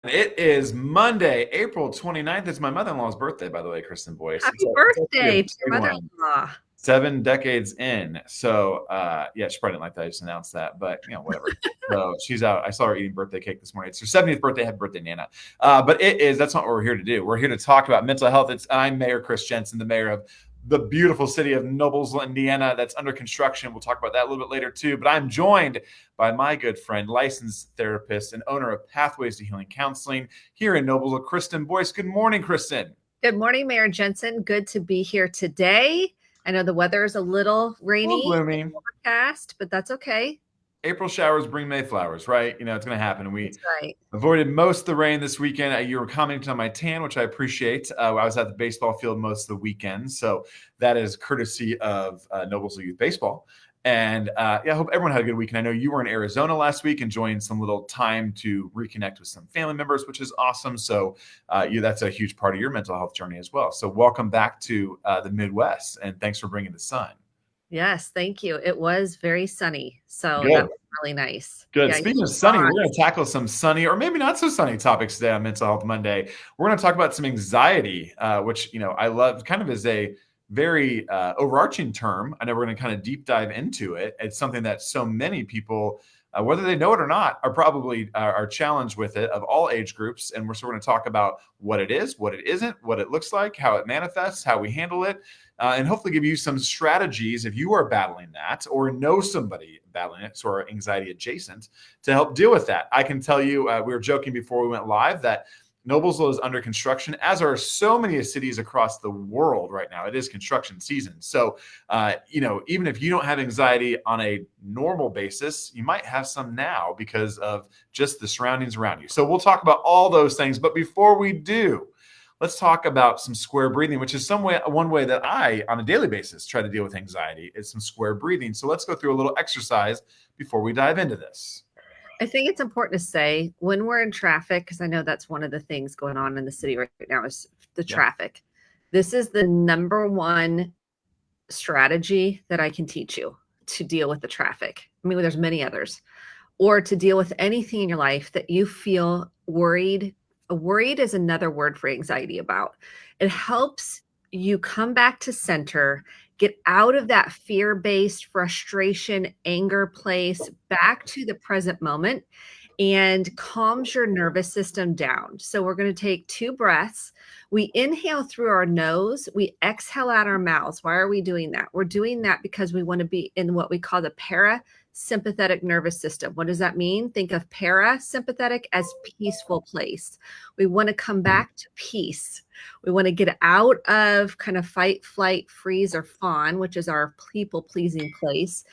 It is Monday, April 29th. It's my mother-in-law's birthday, by the way, Kristen Boyce. Happy It's actually a birthday to big your one. mother-in-law. 7 decades in. So, yeah, she probably didn't like that. I just announced that, but whatever. So she's out. I saw her eating birthday cake this morning. It's her 70th birthday. Happy birthday, Nana. But that's not what we're here to do. We're here to talk about mental health. I'm Mayor Chris Jensen, the mayor of the beautiful city of Noblesville, Indiana, that's under construction. We'll talk about that a little bit later too. But I'm joined by my good friend, licensed therapist and owner of Pathways to Healing Counseling here in Noblesville, Kristen Boyce. Good morning, Kristen. Good morning, Mayor Jensen. Good to be here today. I know the weather is a little rainy, gloomy, overcast, but that's okay. April showers bring May flowers, right? It's going to happen. That's right. Avoided most of the rain this weekend. You were commenting on my tan, which I appreciate. I was at the baseball field most of the weekend. So that is courtesy of Noblesville Youth Baseball. And I hope everyone had a good weekend. I know you were in Arizona last week, enjoying some little time to reconnect with some family members, which is awesome. So that's a huge part of your mental health journey as well. So welcome back to the Midwest, and thanks for bringing the sun. Yes, thank you. It was very sunny, so Good. that was really nice. Good. Speaking of sunny, we're going to tackle some sunny or maybe not so sunny topics today on Mental Health Monday. We're going to talk about some anxiety, which, I love kind of as a very overarching term. I know we're going to kind of deep dive into it. It's something that so many people, whether they know it or not, are probably are challenged with it of all age groups. And we're going to talk about what it is, what it isn't, what it looks like, how it manifests, how we handle it, and hopefully give you some strategies if you are battling that or know somebody battling it, so anxiety adjacent, to help deal with that. I can tell you, we were joking before we went live that Noblesville is under construction, as are so many cities across the world right now. It is construction season. So, even if you don't have anxiety on a normal basis, you might have some now because of just the surroundings around you. So we'll talk about all those things. But before we do, let's talk about some square breathing, which is one way that I, on a daily basis, try to deal with anxiety is some square breathing. So let's go through a little exercise before we dive into this. I think it's important to say when we're in traffic, because I know that's one of the things going on in the city right now is the traffic. This is the number one strategy that I can teach you to deal with the traffic. I mean, there's many others, or to deal with anything in your life that you feel worried. Worried is another word for anxiety about. It helps you come back to center, get out of that fear-based frustration, anger place, back to the present moment, and calms your nervous system down. So we're going to take 2 breaths. We inhale through our nose. We exhale out our mouths. Why are we doing that? We're doing that because we want to be in what we call the parasympathetic nervous system. What does that mean? Think of parasympathetic as peaceful place. We want to come back to peace. We want to get out of kind of fight, flight, freeze, or fawn, which is our people-pleasing place,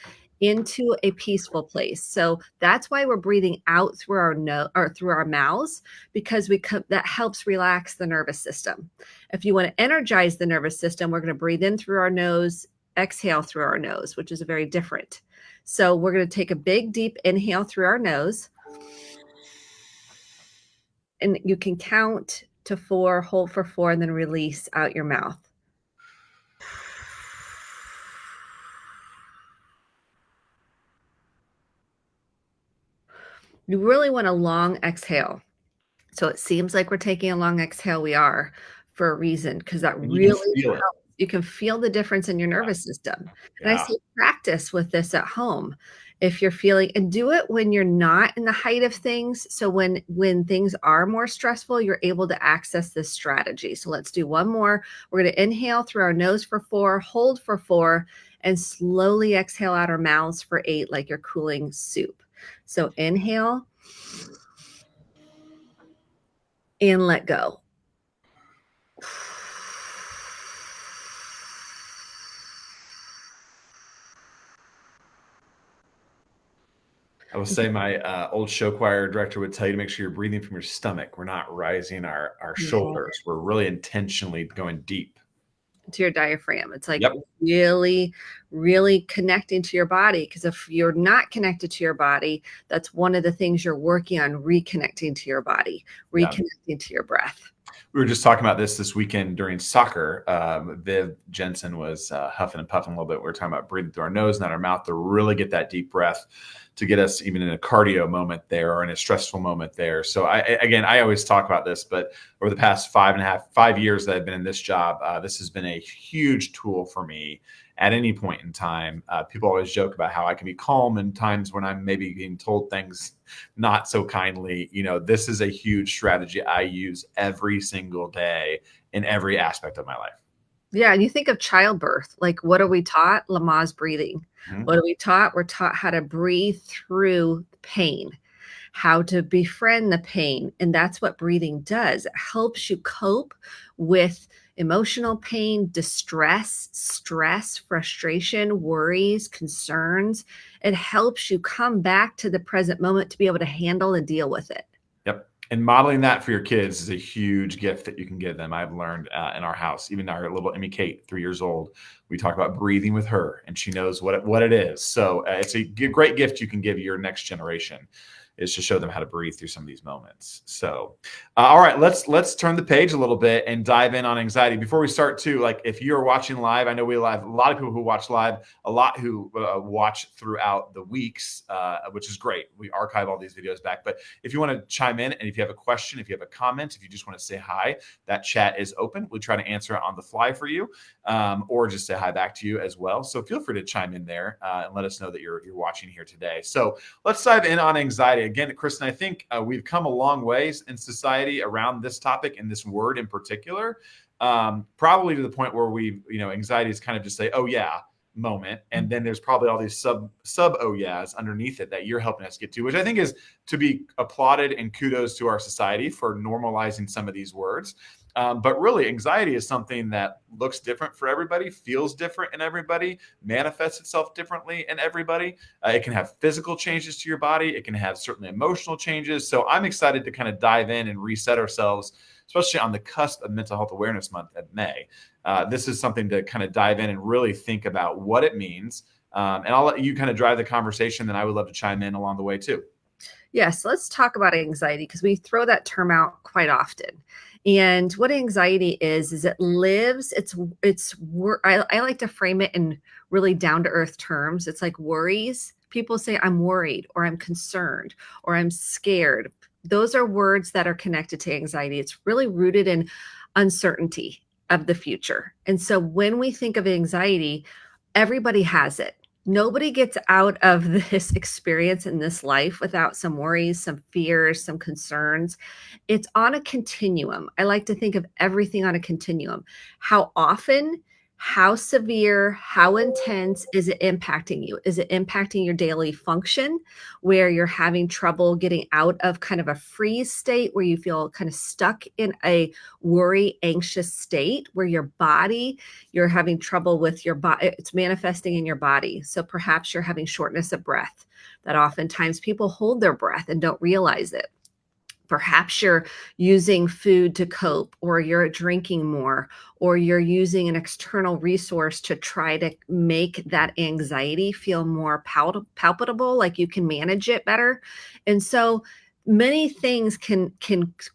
into a peaceful place. So that's why we're breathing out through our nose or through our mouths, because that helps relax the nervous system. If you want to energize the nervous system, we're going to breathe in through our nose, exhale through our nose, which is very different. So we're going to take a big, deep inhale through our nose. And you can count to 4, hold for 4, and then release out your mouth. You really want a long exhale. So it seems like we're taking a long exhale. We are, for a reason, because that really helps. You can feel the difference in your nervous system. And I say practice with this at home. If you're feeling, and do it when you're not in the height of things. So when things are more stressful, you're able to access this strategy. So let's do one more. We're going to inhale through our nose for 4, hold for 4, and slowly exhale out our mouths for 8, like you're cooling soup. So inhale and let go. I will say my old show choir director would tell you to make sure you're breathing from your stomach. We're not rising our shoulders. We're really intentionally going deep. To your diaphragm. It's like really, really connecting to your body. Because if you're not connected to your body, that's one of the things you're working on, reconnecting to your body, reconnecting to your breath. We were just talking about this weekend during soccer. Viv Jensen was huffing and puffing a little bit. We were talking about breathing through our nose, not our mouth, to really get that deep breath, to get us even in a cardio moment there or in a stressful moment there. So I always talk about this, but over the past 5 years that I've been in this job, this has been a huge tool for me at any point in time. People always joke about how I can be calm in times when I'm maybe being told things not so kindly. This is a huge strategy I use every single day in every aspect of my life. Yeah, and you think of childbirth, like what are we taught? Lamaze breathing. Mm-hmm. What are we taught? We're taught how to breathe through pain, how to befriend the pain. And that's what breathing does. It helps you cope with emotional pain, distress, stress, frustration, worries, concerns. It helps you come back to the present moment to be able to handle and deal with it. Yep. And modeling that for your kids is a huge gift that you can give them. I've learned in our house, even our little Emmy Kate, 3 years old, we talk about breathing with her, and she knows what it is. So it's a great gift you can give your next generation, is to show them how to breathe through some of these moments. So, all right, let's turn the page a little bit and dive in on anxiety. Before we start too, like if you're watching live, I know we have a lot of people who watch live, a lot who watch throughout the weeks, which is great. We archive all these videos back. But if you want to chime in, and if you have a question, if you have a comment, if you just want to say hi, that chat is open. We'll try to answer it on the fly for you, or just say hi back to you as well. So feel free to chime in there and let us know that you're watching here today. So let's dive in on anxiety. Again, Kristen, I think we've come a long ways in society around this topic and this word in particular, probably to the point where anxiety is kind of just say, oh yeah, moment. And then there's probably all these sub oh yeahs underneath it that you're helping us get to, which I think is to be applauded, and kudos to our society for normalizing some of these words. But really, anxiety is something that looks different for everybody, feels different in everybody, manifests itself differently in everybody. It can have physical changes to your body. It can have certainly emotional changes. So I'm excited to kind of dive in and reset ourselves, especially on the cusp of Mental Health Awareness Month in May. This is something to kind of dive in and really think about what it means. And I'll let you kind of drive the conversation. Then I would love to chime in along the way too. Yes, let's talk about anxiety, because we throw that term out quite often. And what anxiety is it lives, I like to frame it in really down to earth terms. It's like worries. People say I'm worried, or I'm concerned, or I'm scared. Those are words that are connected to anxiety. It's really rooted in uncertainty of the future. And so when we think of anxiety, everybody has it. Nobody gets out of this experience in this life without some worries, some fears, some concerns. It's on a continuum. I like to think of everything on a continuum. How often, how severe, how intense is it impacting you? Is it impacting your daily function, where you're having trouble getting out of kind of a freeze state, where you feel kind of stuck in a worry, anxious state, where you're having trouble with your body, it's manifesting in your body. So perhaps you're having shortness of breath, that oftentimes people hold their breath and don't realize it. Perhaps you're using food to cope, or you're drinking more, or you're using an external resource to try to make that anxiety feel more palpable, like you can manage it better. And so many things can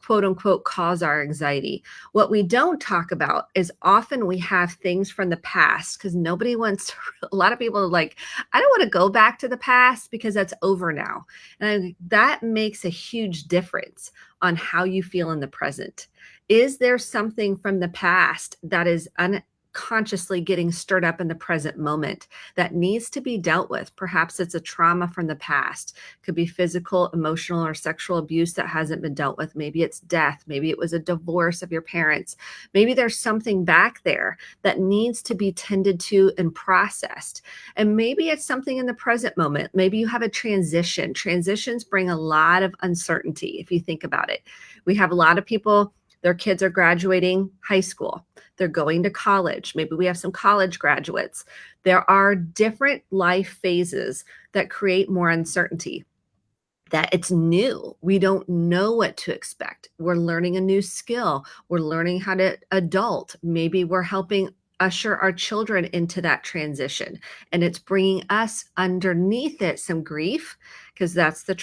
quote unquote cause our anxiety. What we don't talk about is often we have things from the past, because nobody wants a lot of people are like, I don't want to go back to the past because that's over now. And that makes a huge difference on how you feel in the present. Is there something from the past that is unconsciously getting stirred up in the present moment that needs to be dealt with? Perhaps it's a trauma from the past. It could be physical, emotional, or sexual abuse that hasn't been dealt with. Maybe it's death. Maybe it was a divorce of your parents. Maybe there's something back there that needs to be tended to and processed. And maybe it's something in the present moment. Maybe you have a transition. Transitions bring a lot of uncertainty if you think about it. We have a lot of people, their kids are graduating high school. They're going to college. Maybe we have some college graduates. There are different life phases that create more uncertainty, that it's new. We don't know what to expect. We're learning a new skill. We're learning how to adult. Maybe we're helping usher our children into that transition, and it's bringing us underneath it some grief, because that's the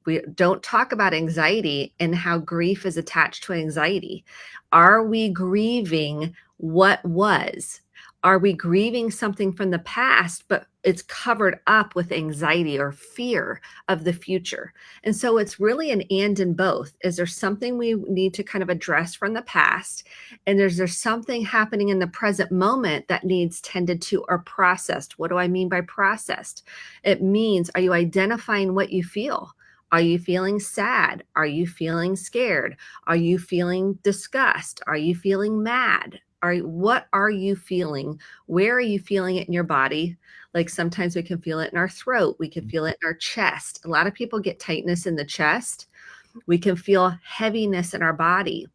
We don't talk about anxiety and how grief is attached to anxiety. Are we grieving what was? Are we grieving something from the past, but it's covered up with anxiety or fear of the future? And so it's really an and in both. Is there something we need to kind of address from the past? And is there something happening in the present moment that needs tended to or processed? What do I mean by processed? It means, are you identifying what you feel? Are you feeling sad? Are you feeling scared? Are you feeling disgust? Are you feeling mad? What are you feeling? Where are you feeling it in your body? Like sometimes we can feel it in our throat. We can feel it in our chest. A lot of people get tightness in the chest. We can feel heaviness in our body.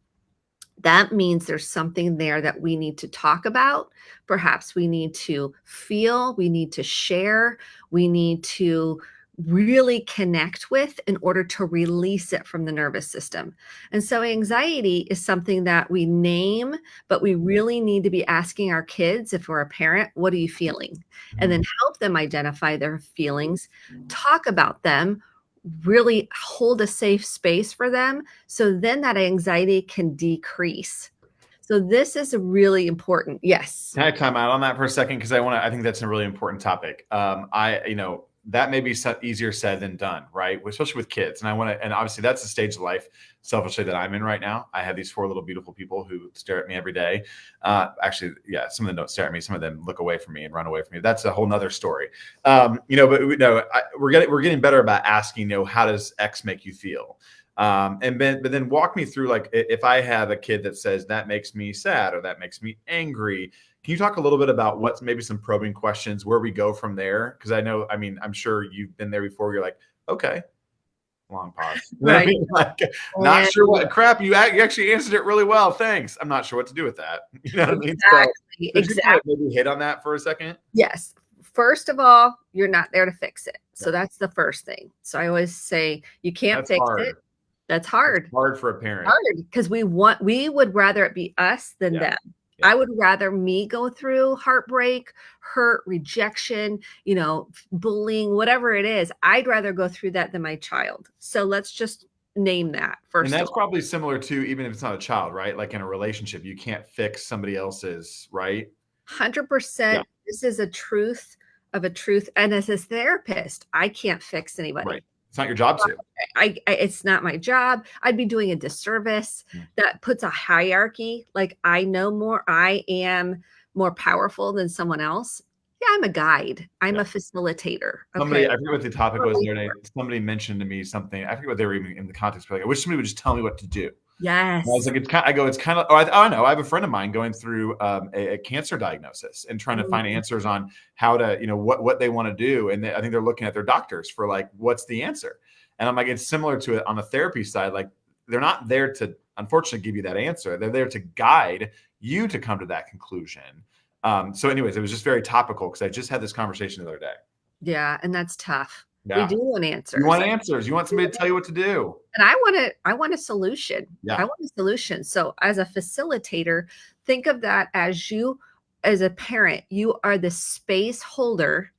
That means there's something there that we need to talk about. Perhaps we need to feel, we need to share, we need to really connect with in order to release it from the nervous system. And so anxiety is something that we name, but we really need to be asking our kids, if we're a parent, what are you feeling? And then help them identify their feelings, talk about them, really hold a safe space for them. So then that anxiety can decrease. So this is really important. Yes. Can I time out on that for a second? Because I think that's a really important topic. That may be easier said than done, right? Especially with kids. And obviously that's the stage of life, selfishly, that I'm in right now. I have these 4 little beautiful people who stare at me every day. Actually, yeah, some of them don't stare at me. Some of them look away from me and run away from me. That's a whole nother story. We're getting better about asking, how does X make you feel? But then walk me through, like, if I have a kid that says that makes me sad or that makes me angry, can you talk a little bit about what's maybe some probing questions, where we go from there? Because I'm sure you've been there before. You're like, okay, long pause. Right. Not sure what crap you actually answered it really well. Thanks. I'm not sure what to do with that. You know what I mean? Exactly. Maybe hit on that for a second. Yes. First of all, you're not there to fix it. So that's the first thing. So I always say you can't fix it. That's hard. It's hard for a parent. Hard because we would rather it be us than them. Yeah. I would rather me go through heartbreak, hurt, rejection, bullying, whatever it is. I'd rather go through that than my child. So let's just name that first. And that's probably similar to, even if it's not a child, right? Like in a relationship, you can't fix somebody else's, right? 100%. Yeah. This is a truth of a truth. And as a therapist, I can't fix anybody. Right. It's not your job to. It's not my job. I'd be doing a disservice. That puts a hierarchy. Like, I know more. I am more powerful than someone else. Yeah, I'm a guide. I'm a facilitator. Somebody, I forget what the topic was the other day. Somebody mentioned to me something. I forget what they were even in the context. But I wish somebody would just tell me what to do. Yes. And I was like, it's kind of. I know. I have a friend of mine going through a cancer diagnosis and trying to find answers on how to, what they want to do. And I think they're looking at their doctors for, like, what's the answer? And I'm like, it's similar to it on the therapy side. Like, they're not there to, unfortunately, give you that answer. They're there to guide you to come to that conclusion. So anyways, it was just very topical because I just had this conversation the other day. Yeah. And that's tough. Yeah. We do want answers. You want answers. You want somebody to tell you what to do. And I want a solution. Yeah. I want a solution. So as a facilitator, think of that as you, as a parent, you are the space holder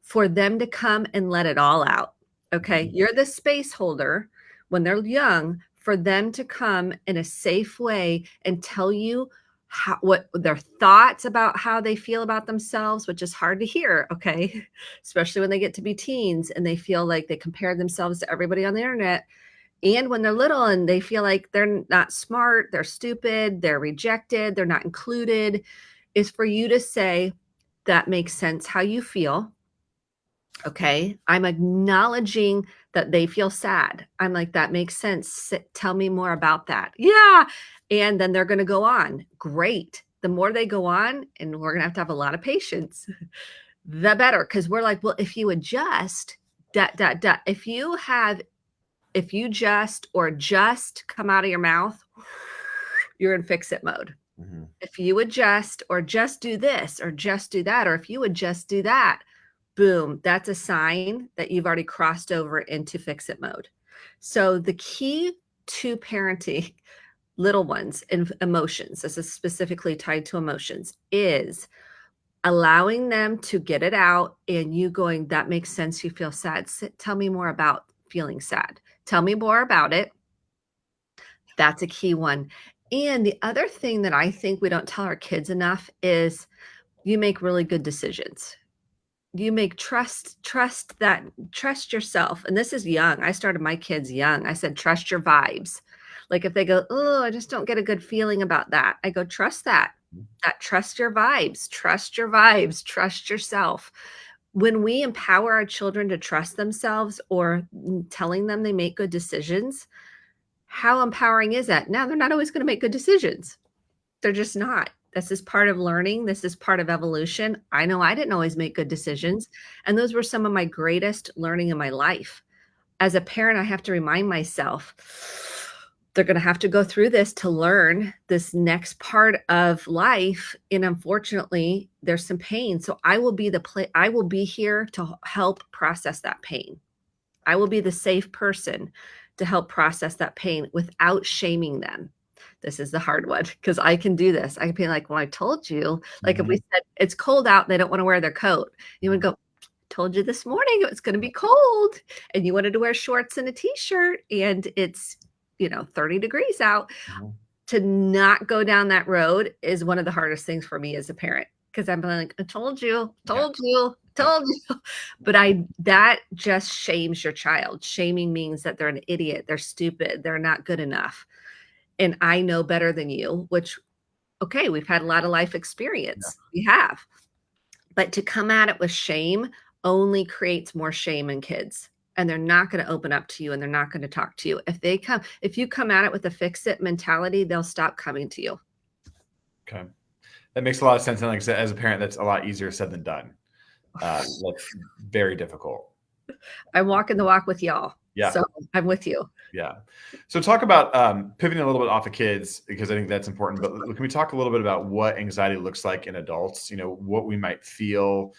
for them to come and let it all out. Okay. Mm-hmm. You're the space holder when they're young for them to come in a safe way and tell you what their thoughts about how they feel about themselves, which is hard to hear. Okay. Especially when they get to be teens and they feel like they compare themselves to everybody on the internet. And when they're little and they feel like they're not smart, they're stupid, they're rejected, they're not included, is for you to say, that makes sense how you feel. Okay. I'm acknowledging that they feel sad. I'm like, that makes sense. Tell me more about that. Yeah. And then they're going to go on. Great. The more they go on, and we're going to have a lot of patience, the better. Because we're like, well, if you adjust, if you just come out of your mouth, you're in fix it mode. Mm-hmm. If you adjust or just do this or just do that, or if you would just do that, boom, that's a sign that you've already crossed over into fix it mode. So the key to parenting little ones and emotions, this is specifically tied to emotions, is allowing them to get it out and you going, that makes sense. You feel sad. Tell me more about feeling sad. Tell me more about it. That's a key one. And the other thing that I think we don't tell our kids enough is you make really good decisions. You make trust yourself. And this is young. I started my kids young. I said, trust your vibes. Like if they go, oh, I just don't get a good feeling about that. I go, trust that. Trust your vibes, trust yourself. When we empower our children to trust themselves or telling them they make good decisions, how empowering is that? Now they're not always going to make good decisions. They're just not. This is part of learning. This is part of evolution. I know I didn't always make good decisions. And those were some of my greatest learning in my life. As a parent, I have to remind myself, they're going to have to go through this to learn this next part of life. And unfortunately, there's some pain. So I will be here to help process that pain. I will be the safe person to help process that pain without shaming them. This is the hard one because I can do this. I can be like, well, I told you. Like if we said it's cold out, they don't want to wear their coat. You would go, told you this morning it was going to be cold and you wanted to wear shorts and a t-shirt and it's, 30 degrees out. To not go down that road is one of the hardest things for me as a parent because I'm like, I told you. But that just shames your child. Shaming means that they're an idiot. They're stupid. They're not good enough. And I know better than you, which, okay, we've had a lot of life experience. We have. But to come at it with shame only creates more shame in kids. And they're not going to open up to you and they're not going to talk to you. If you come at it with a fix it mentality, they'll stop coming to you. Okay. That makes a lot of sense. And like I said, as a parent, that's a lot easier said than done. That's very difficult. I'm walking the walk with y'all. Yeah. So I'm with you. Yeah. So talk about pivoting a little bit off of kids, because I think that's important. But can we talk a little bit about what anxiety looks like in adults? What we might feel,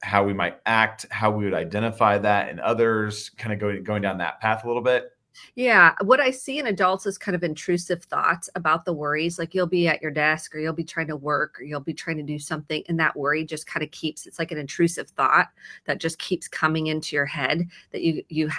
how we might act, how we would identify that in others, kind of going down that path a little bit. Yeah. What I see in adults is kind of intrusive thoughts about the worries. Like you'll be at your desk or you'll be trying to work or you'll be trying to do something. And that worry just kind of it's like an intrusive thought that just keeps coming into your head that you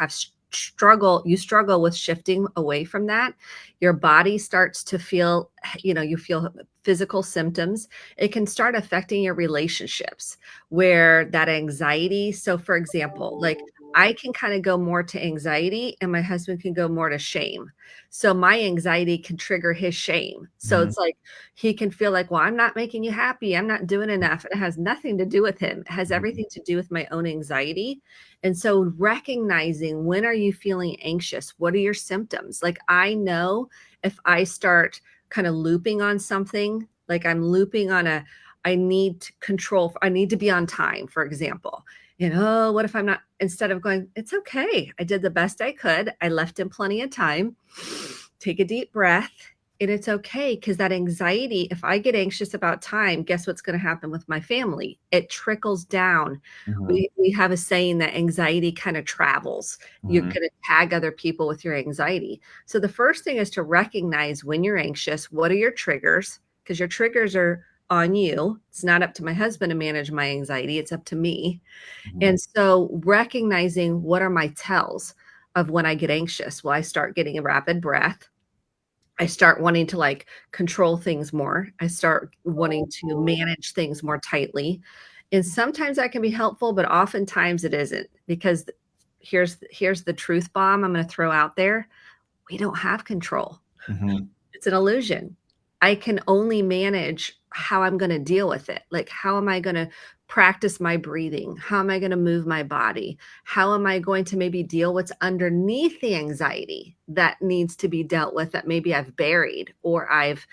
struggle with shifting away from that. Your body starts to feel, you feel physical symptoms. It can start affecting your relationships where that anxiety. So for example, like I can kind of go more to anxiety and my husband can go more to shame. So my anxiety can trigger his shame. So it's like, he can feel like, well, I'm not making you happy. I'm not doing enough. It has nothing to do with him. It has everything to do with my own anxiety. And so recognizing, when are you feeling anxious? What are your symptoms? Like I know if I start kind of looping on something, like I'm looping on I need to be on time, for example. What if I'm not, instead of going, it's okay. I did the best I could. I left him plenty of time. Take a deep breath. And it's okay, because that anxiety, if I get anxious about time, guess what's going to happen with my family? It trickles down. We have a saying that anxiety kind of travels. You're going to tag other people with your anxiety. So the first thing is to recognize when you're anxious, what are your triggers? Because your triggers are on you. It's not up to my husband to manage my anxiety. It's up to me. And so recognizing, what are my tells of when I get anxious? Well, I start getting a rapid breath. I start wanting to control things more. I start wanting to manage things more tightly. And sometimes that can be helpful, but oftentimes it isn't, because here's the truth bomb I'm going to throw out there. We don't have control. It's an illusion. I can only manage how I'm going to deal with it. Like, how am I going to practice my breathing? How am I going to move my body? How am I going to maybe deal what's underneath the anxiety that needs to be dealt with, that maybe I've buried, or I've,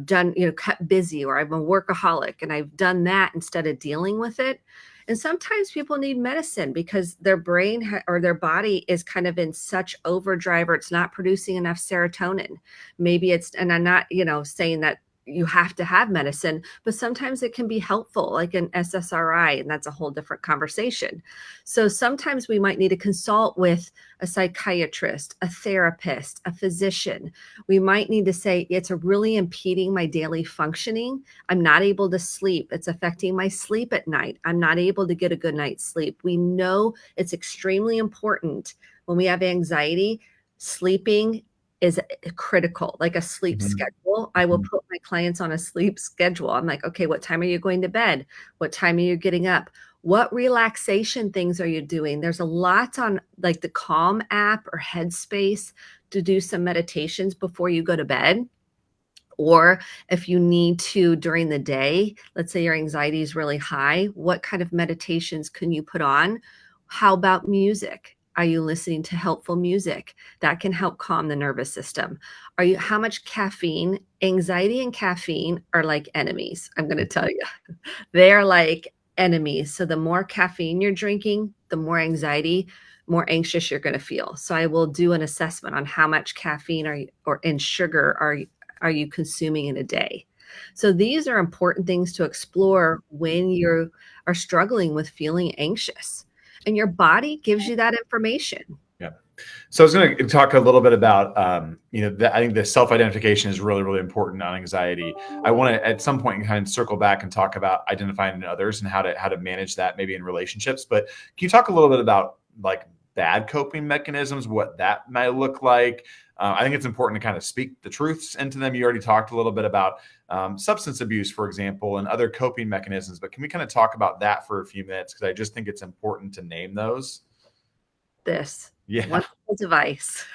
done, kept busy, or I'm a workaholic and I've done that instead of dealing with it. And sometimes people need medicine because their brain or their body is kind of in such overdrive, or it's not producing enough serotonin. Maybe and I'm not, saying that you have to have medicine, but sometimes it can be helpful, like an SSRI, and that's a whole different conversation. So sometimes we might need to consult with a psychiatrist, a therapist, a physician. We might need to say, it's really impeding my daily functioning. I'm not able to sleep. It's affecting my sleep at night. I'm not able to get a good night's sleep. We know it's extremely important when we have anxiety sleeping is critical, like a sleep Mhm. schedule. I will Mhm. put my clients on a sleep schedule. I'm like, okay, what time are you going to bed? What time are you getting up? What relaxation things are you doing? There's a lot on like the Calm app or Headspace to do some meditations before you go to bed. Or if you need to during the day, let's say your anxiety is really high, what kind of meditations can you put on? How about music? Are you listening to helpful music that can help calm the nervous system? Are you how much caffeine? Anxiety and caffeine are like enemies. I'm going to tell you. They are like enemies. So the more caffeine you're drinking, the more anxiety, more anxious you're going to feel. So I will do an assessment on how much caffeine are you, or in sugar are you consuming in a day. So these are important things to explore when you are struggling with feeling anxious. And your body gives you that information. Yeah. So I was going to talk a little bit about, I think the self-identification is really, really important on anxiety. I want to, at some point, kind of circle back and talk about identifying in others and how to manage that maybe in relationships. But can you talk a little bit about like bad coping mechanisms, what that might look like? I think it's important to kind of speak the truths into them. You already talked a little bit about substance abuse, for example, and other coping mechanisms. But can we kind of talk about that for a few minutes? Because I just think it's important to name those. This one Yeah. device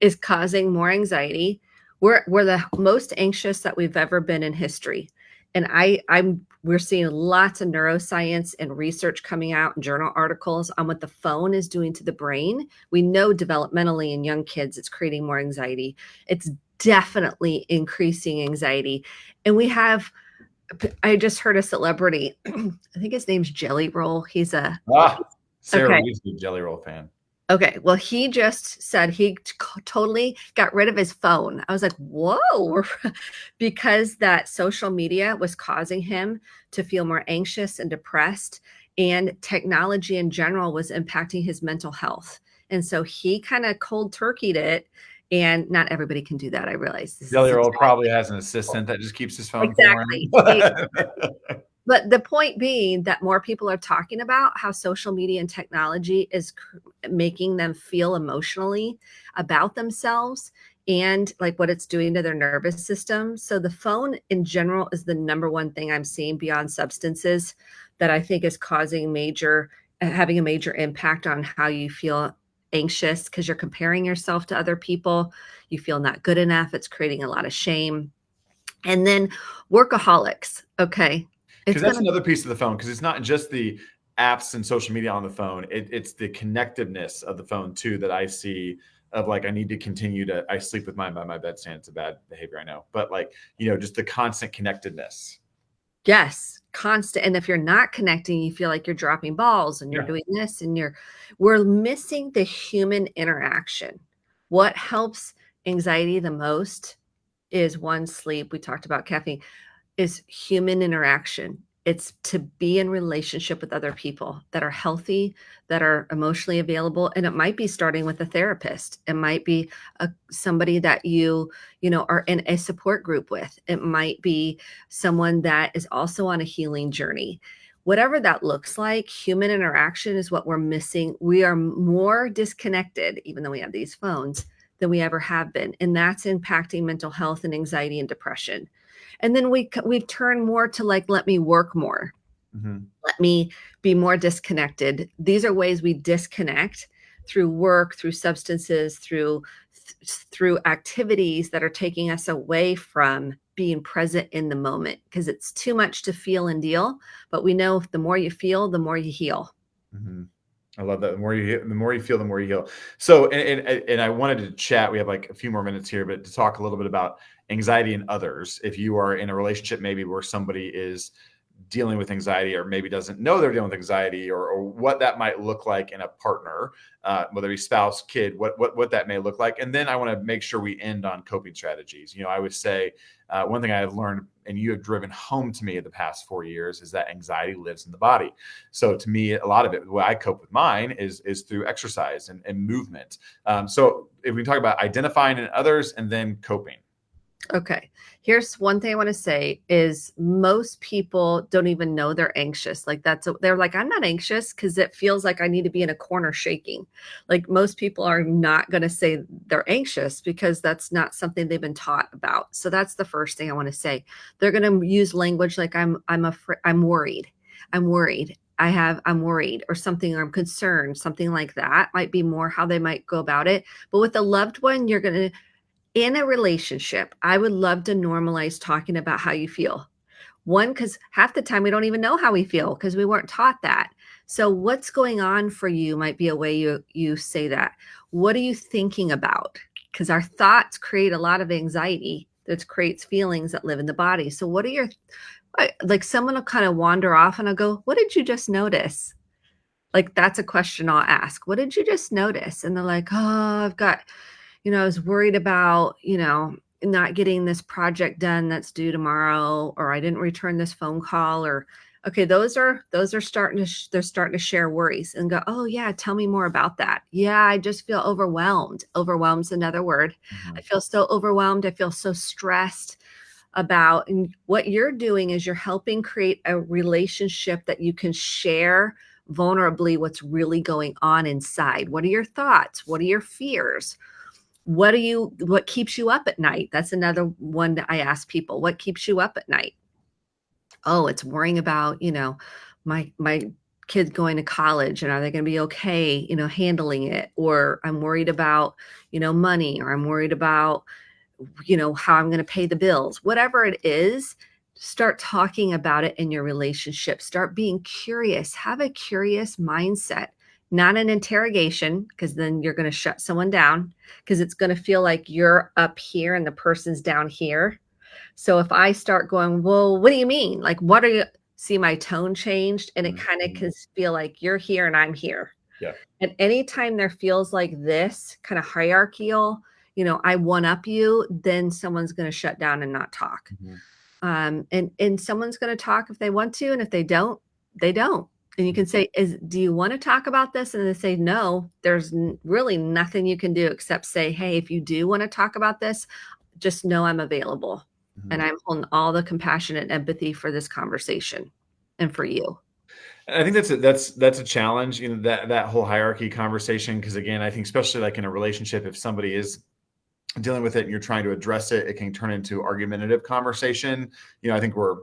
is causing more anxiety. We're the most anxious that we've ever been in history. And we're seeing lots of neuroscience and research coming out in journal articles on what the phone is doing to the brain. We know developmentally in young kids it's creating more anxiety. It's definitely increasing anxiety. And I just heard a celebrity, I think his name's Jelly Roll. Sarah Okay. used to be a Jelly Roll fan. Okay, well, he just said he totally got rid of his phone. I was like, whoa, because that social media was causing him to feel more anxious and depressed, and technology in general was impacting his mental health. And so he kind of cold turkeyed it. And not everybody can do that. I realize this Jelly is Roll probably exaggerating. has an assistant that just keeps his phone for him. Exactly. But the point being that more people are talking about how social media and technology is making them feel emotionally about themselves and like what it's doing to their nervous system. So the phone in general is the number one thing I'm seeing beyond substances that I think is having a major impact on how you feel anxious because you're comparing yourself to other people. You feel not good enough. It's creating a lot of shame. And then workaholics. Okay. Because It's that's going to another piece of the phone. Because it's not just the apps and social media on the phone. It's the connectedness of the phone too that I see of like I need to continue to. I sleep with mine by my bedstand. It's a bad behavior, I know, but like just the constant connectedness. Yes, constant. And if you're not connecting, you feel like you're dropping balls and you're Yeah. doing this and we're missing the human interaction. What helps anxiety the most is one, sleep. We talked about caffeine is human interaction. It's to be in relationship with other people that are healthy, that are emotionally available. And it might be starting with a therapist. It might be somebody that are in a support group with. It might be someone that is also on a healing journey. Whatever that looks like, human interaction is what we're missing. We are more disconnected, even though we have these phones, than we ever have been. And that's impacting mental health and anxiety and depression. And then we've turned more to like, let me work more. Mhm. Let me be more disconnected. These are ways we disconnect through work, through substances, through activities that are taking us away from being present in the moment because it's too much to feel and deal. But we know the more you feel, the more you heal. Mhm. I love that. The more you feel, the more you heal. So, and I wanted to chat. We have like a few more minutes here, but to talk a little bit about anxiety in others. If you are in a relationship, maybe where somebody is dealing with anxiety, or maybe doesn't know they're dealing with anxiety, or what that might look like in a partner, whether it be spouse, kid, what that may look like. And then I want to make sure we end on coping strategies. I would say one thing I have learned, and you have driven home to me in the past 4 years, is that anxiety lives in the body. So to me, a lot of it, the way I cope with mine is through exercise and movement. So if we talk about identifying in others and then coping. Okay. Here's one thing I want to say is most people don't even know they're anxious. Like they're like, I'm not anxious because it feels like I need to be in a corner shaking. Like most people are not going to say they're anxious because that's not something they've been taught about. So that's the first thing I want to say. They're going to use language like I'm afraid, I'm worried. I'm worried. I'm worried or something, or I'm concerned, something like that might be more how they might go about it. But with a loved one, you're going to in a relationship, I would love to normalize talking about how you feel. One, because half the time we don't even know how we feel because we weren't taught that. So, what's going on for you might be a way you say that. What are you thinking about? Because our thoughts create a lot of anxiety that creates feelings that live in the body. So, what are your like? Someone will kind of wander off, and I'll go, "What did you just notice?" Like that's a question I'll ask. What did you just notice? And they're like, "Oh, I've got." I was worried about, not getting this project done that's due tomorrow, or I didn't return this phone call, or okay, those are starting to they're starting to share worries and go, oh yeah, tell me more about that. Yeah, I just feel overwhelmed. Overwhelmed's another word. Mhm. I feel so overwhelmed. I feel so stressed about, and what you're doing is you're helping create a relationship that you can share vulnerably what's really going on inside. What are your thoughts? What are your fears? What keeps you up at night? That's another one that I ask people. What keeps you up at night? Oh, it's worrying about, my kids going to college and are they going to be okay, handling it? Or I'm worried about, money, or I'm worried about, how I'm going to pay the bills. Whatever it is, start talking about it in your relationship. Start being curious. Have a curious mindset, not an interrogation, because then you're going to shut someone down because it's going to feel like you're up here and the person's down here. So if I start going, well, what do you mean? Like, what are you? See, my tone changed and it kind of Mhm. can feel like you're here and I'm here. Yeah. And anytime there feels like this kind of hierarchical, I one up you, then someone's going to shut down and not talk. Mhm. And someone's going to talk if they want to, and if they don't, they don't. And you can say, do you want to talk about this? And they say, no, there's really nothing you can do except say, hey, if you do want to talk about this, just know I'm available. And Mhm. I'm holding all the compassion and empathy for this conversation and for you. I think that's a challenge, that whole hierarchy conversation. Because again, I think especially like in a relationship, if somebody is dealing with it and you're trying to address it, it can turn into argumentative conversation. I think we're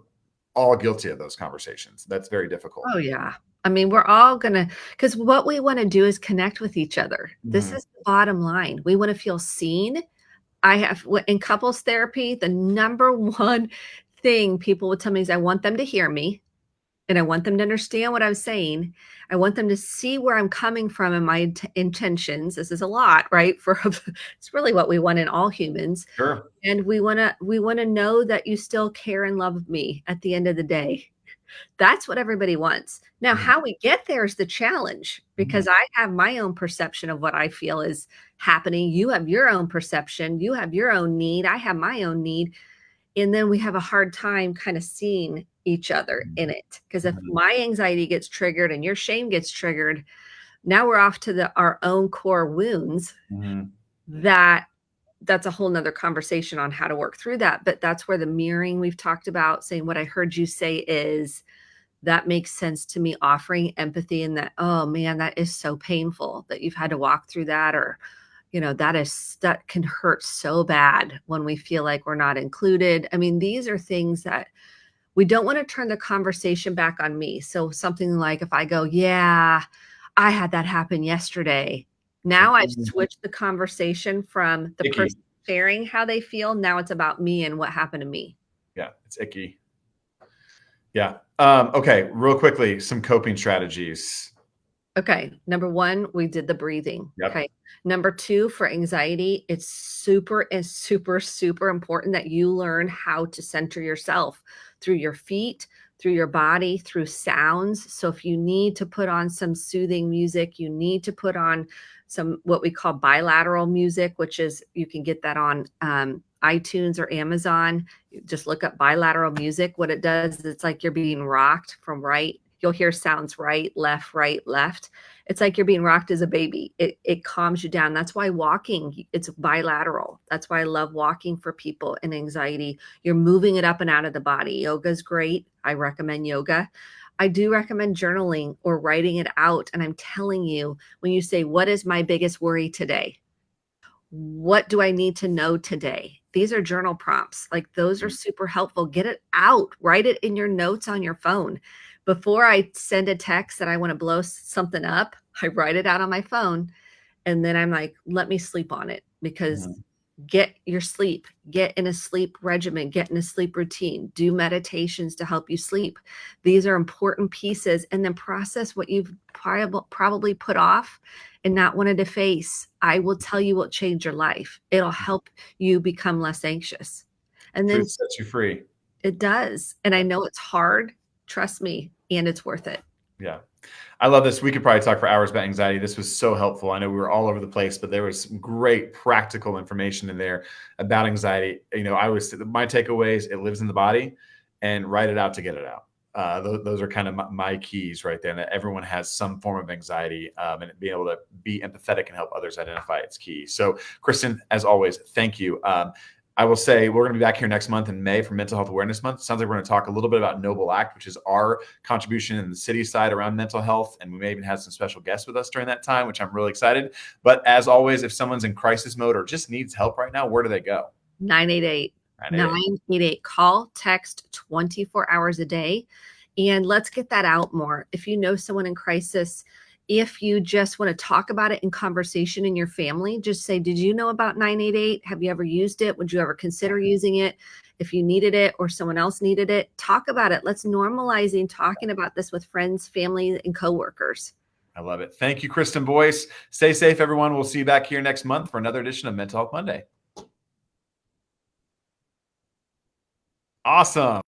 all guilty of those conversations. That's very difficult. Oh, yeah. I mean, we're all gonna, because what we wanna do is connect with each other. This Mhm. is the bottom line. We wanna feel seen. I have in couples therapy, the number one thing people would tell me is I want them to hear me. And I want them to understand what I'm saying. I want them to see where I'm coming from and my intentions. This is a lot, right? For it's really what we want in all humans. Sure. And we want to know that you still care and love me at the end of the day. That's what everybody wants. Now, Mhm. how we get there is the challenge Mhm. because I have my own perception of what I feel is happening. You have your own perception. You have your own need. I have my own need. And then we have a hard time kind of seeing each other in it. Because if Mhm. my anxiety gets triggered and your shame gets triggered, now we're off to our own core wounds. Mhm. That that's a whole nother conversation on how to work through that. But that's where the mirroring we've talked about, saying what I heard you say is that makes sense to me, offering empathy, and that, oh man, that is so painful that you've had to walk through that, or that can hurt so bad when we feel like we're not included. I mean, these are things that we don't want to turn the conversation back on me. So something like if I go, yeah, I had that happen yesterday. It's like, Now I've switched the conversation from the icky. person sharing how they feel. Now it's about me and what happened to me. Yeah, it's icky. Yeah. Okay, real quickly, some coping strategies. Okay. Number one, we did the breathing. Yep. Okay. Number two, for anxiety, it's super, super important that you learn how to center yourself through your feet, through your body, through sounds. So if you need to put on some soothing music, you need to put on some what we call bilateral music, which is you can get that on iTunes or Amazon. Just look up bilateral music. What it does is it's like you're being rocked from right you'll hear sounds right, left. It's like you're being rocked as a baby. It calms you down. That's why walking, it's bilateral. That's why I love walking for people in anxiety. You're moving it up and out of the body. Yoga's great. I recommend yoga. I do recommend journaling or writing it out. And I'm telling you, when you say, what is my biggest worry today? What do I need to know today? These are journal prompts. Like those are super helpful. Get it out, write it in your notes on your phone. Before I send a text that I want to blow something up, I write it out on my phone. And then I'm like, let me sleep on it, because get your sleep, get in a sleep regimen, get in a sleep routine, do meditations to help you sleep. These are important pieces. And then process what you've probably put off and not wanted to face. I will tell you what changed your life. It'll help you become less anxious. And then Truth sets you free. It does. And I know it's hard, trust me, and it's worth it. Yeah. I love this. We could probably talk for hours about anxiety. This was so helpful. I know we were all over the place, but there was some great practical information in there about anxiety. You know, my takeaways, it lives in the body, and write it out to get it out. Those are kind of my keys right there. And that everyone has some form of anxiety, and being able to be empathetic and help others identify its key. So Kristen, as always, thank you. I will say we're going to be back here next month in May for Mental Health Awareness Month. Sounds like we're going to talk a little bit about Noble Act, which is our contribution in the city side around mental health. And we may even have some special guests with us during that time, which I'm really excited. But as always, if someone's in crisis mode or just needs help right now, where do they go? 988. 988. Call, text 24 hours a day. And let's get that out more. If you know someone in crisis, if you just want to talk about it in conversation in your family, just say, did you know about 988? Have you ever used it? Would you ever consider using it? If you needed it or someone else needed it, talk about it. Let's normalize talking about this with friends, family, and coworkers. I love it. Thank you, Kristen Boyce. Stay safe, everyone. We'll see you back here next month for another edition of Mental Health Monday. Awesome.